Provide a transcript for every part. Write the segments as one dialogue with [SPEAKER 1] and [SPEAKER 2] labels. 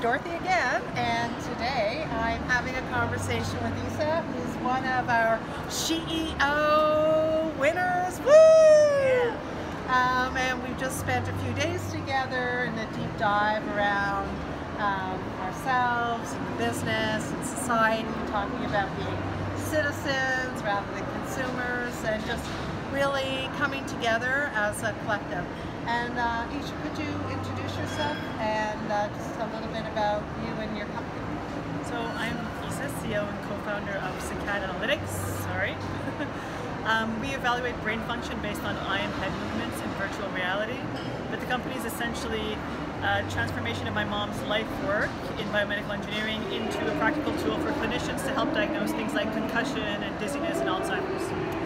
[SPEAKER 1] Dorothy again, and today I'm having a conversation with Isa, who's one of our SheEO winners. Woo!
[SPEAKER 2] Yeah.
[SPEAKER 1] And we've just spent a few days together in a deep dive around ourselves and the business and society, talking about being citizens rather than consumers, and just really coming together as a collective. And Isha, could you introduce yourself and just a little bit about you and your company?
[SPEAKER 2] So I'm Isa, CEO and co-founder of Syncad Analytics. Sorry. We evaluate brain function based on eye and head movements in virtual reality. But the company is essentially a transformation of my mom's life work in biomedical engineering into a practical tool for clinicians to help diagnose things like concussion and dizziness and Alzheimer's.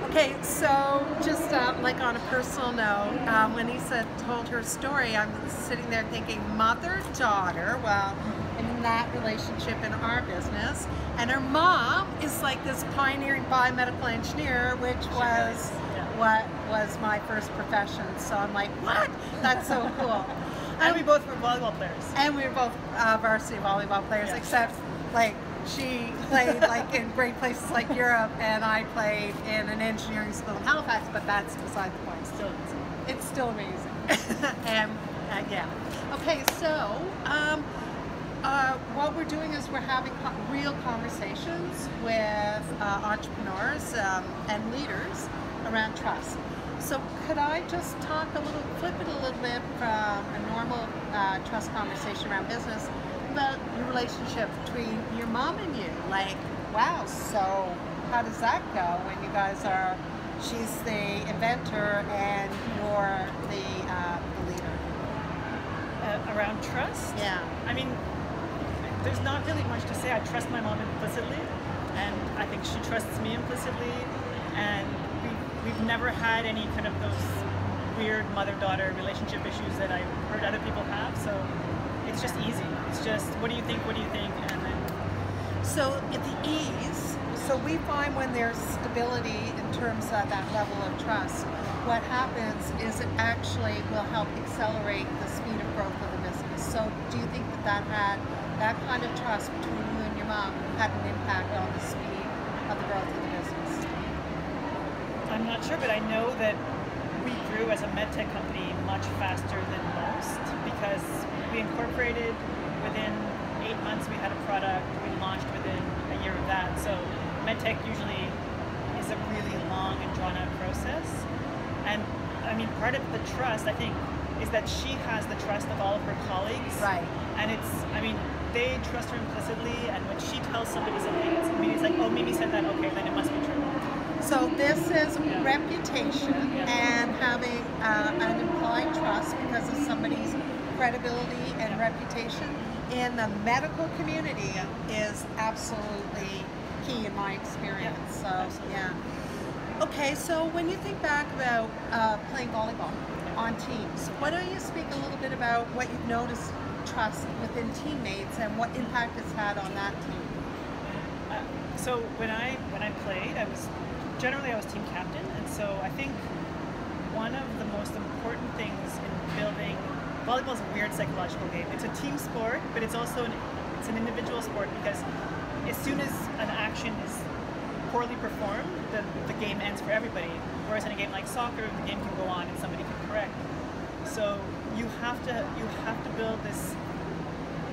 [SPEAKER 1] Okay, so just like on a personal note, when Isa told her story, I'm sitting there thinking mother-daughter, well, in that relationship in our business, and her mom is like this pioneering biomedical engineer, which was what was my first profession. So I'm like, what? That's so cool.
[SPEAKER 2] And we both were volleyball players.
[SPEAKER 1] And we were both varsity volleyball players, except like she played like in great places like Europe, and I played in an engineering school in Halifax, but that's beside the point. It's still amazing. And yeah. Okay, so what we're doing is we're having real conversations with entrepreneurs and leaders around trust. So could I just flip it a little bit from a normal trust conversation around business about your relationship between your mom and you? Like, wow, so how does that go when you guys are, she's the inventor and you're the leader?
[SPEAKER 2] Around trust?
[SPEAKER 1] Yeah.
[SPEAKER 2] I mean, there's not really much to say. I trust my mom implicitly, and I think she trusts me implicitly, and we've never had any kind of those weird mother-daughter relationship issues that I've heard other people have, so it's just easy. It's just, what do you think, and then...
[SPEAKER 1] So at the ease, so we find when there's stability in terms of that level of trust, what happens is it actually will help accelerate the speed of growth of the business. So do you think that that kind of trust between you and your mom had an impact on the speed of the growth of the business?
[SPEAKER 2] I'm not sure, but I know that we grew as a medtech company much faster than most because we incorporated within 8 months. We had a product. We launched within a year of that. So medtech usually is a really long and drawn-out process. And I mean, part of the trust, I think, is that she has the trust of all of her colleagues.
[SPEAKER 1] Right.
[SPEAKER 2] And it's, I mean, they trust her implicitly. And when she tells somebody something, it's like, oh, Mimi said that. Okay, then it must be true.
[SPEAKER 1] So this is reputation and having an implied trust because of somebody's credibility and reputation in the medical community is absolutely key in my experience. So yeah. Okay, so when you think back about playing volleyball on teams, why don't you speak a little bit about what you've noticed trust within teammates and what impact it's had on that team?
[SPEAKER 2] So when I played, I was team captain, and so I think one of the most important things in building volleyball is a weird psychological game. It's a team sport, but it's also an individual sport because as soon as an action is poorly performed, the game ends for everybody. Whereas in a game like soccer, the game can go on and somebody can correct. So you have to build this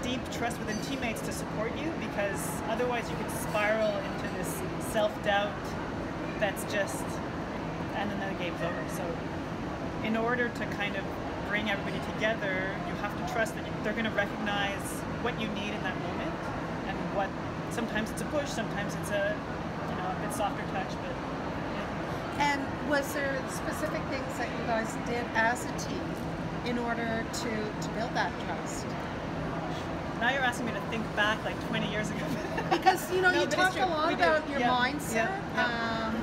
[SPEAKER 2] deep trust within teammates to support you, because otherwise you can spiral into this self-doubt that's just, and then the game's over. So in order to kind of bring everybody together, you have to trust that they're going to recognize what you need in that moment, and what, sometimes it's a push, sometimes it's a bit softer touch, but yeah.
[SPEAKER 1] And was there specific things that you guys did as a team in order to build that trust?
[SPEAKER 2] Now you're asking me to think back like 20 years ago.
[SPEAKER 1] Because you talk a lot about your mindset,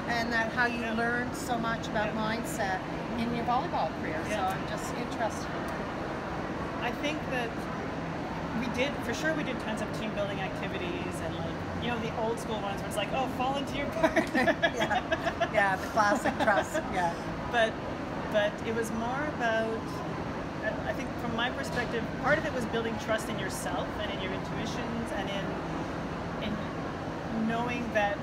[SPEAKER 1] and that how you learned so much about mindset in your volleyball career. So I'm just interested.
[SPEAKER 2] I think that we did tons of team building activities, and like, the old school ones where it's like, oh, fall into your partner.
[SPEAKER 1] Yeah, the classic trust. Yeah.
[SPEAKER 2] But it was more about, I think from my perspective, part of it was building trust in yourself and in your intuitions and in knowing that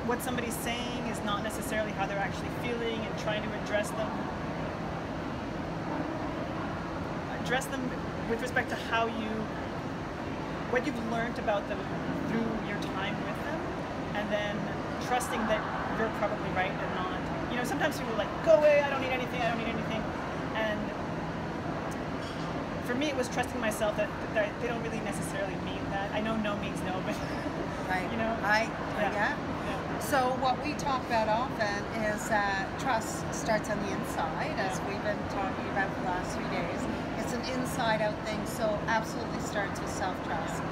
[SPEAKER 2] what somebody's saying is not necessarily how they're actually feeling, and trying to address them with respect to what you've learned about them through your time with them, and then trusting that you're probably right and not. You know, sometimes people are like, go away, I don't need anything, and for me it was trusting myself that they don't really necessarily mean that. I know no means no, but
[SPEAKER 1] right.
[SPEAKER 2] You know,
[SPEAKER 1] yeah. So what we talk about often is that trust starts on the inside, as we've been talking about for the last 3 days. It's an inside-out thing, so absolutely starts with self-trust.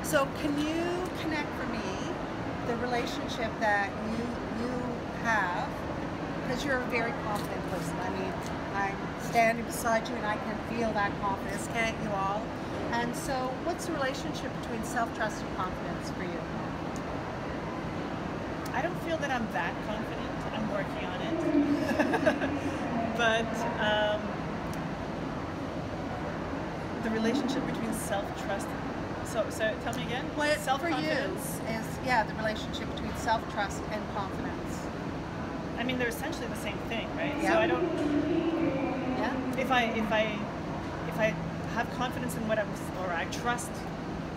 [SPEAKER 1] So can you connect for me the relationship that you have, because you're a very confident person. I mean, I'm standing beside you and I can feel that confidence, can't you all? And so what's the relationship between self-trust and confidence for you?
[SPEAKER 2] I don't feel that I'm that confident. I'm working on it. But the relationship between self-trust. So tell me again.
[SPEAKER 1] What for you is the relationship between self-trust and confidence.
[SPEAKER 2] I mean, they're essentially the same thing, right?
[SPEAKER 1] Yeah.
[SPEAKER 2] So I don't.
[SPEAKER 1] Yeah.
[SPEAKER 2] If I have confidence in or I trust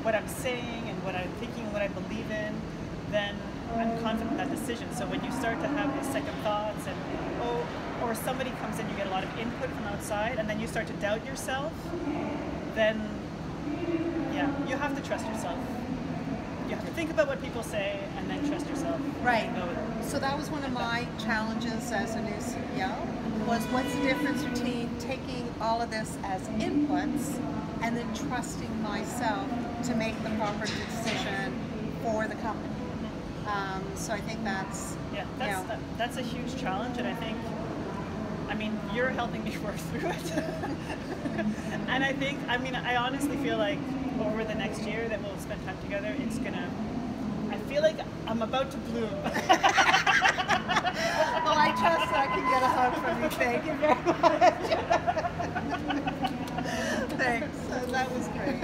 [SPEAKER 2] what I'm saying and what I'm thinking and what I believe in, then I'm confident in that decision. So when you start to have these second thoughts and or somebody comes in, you get a lot of input from outside, and then you start to doubt yourself, then you have to trust yourself. You have to think about what people say and then trust yourself.
[SPEAKER 1] Right. So that was one of my challenges as a new CEO, was what's the difference between taking all of this as inputs and then trusting myself to make the proper decision for the company. So I think that's
[SPEAKER 2] that's a huge challenge, and I mean, you're helping me work through it. And I honestly feel like over the next year that we'll spend time together, I feel like I'm about to bloom.
[SPEAKER 1] Well, I trust I can get a hug from you. Thank you very much. Thanks. That was great.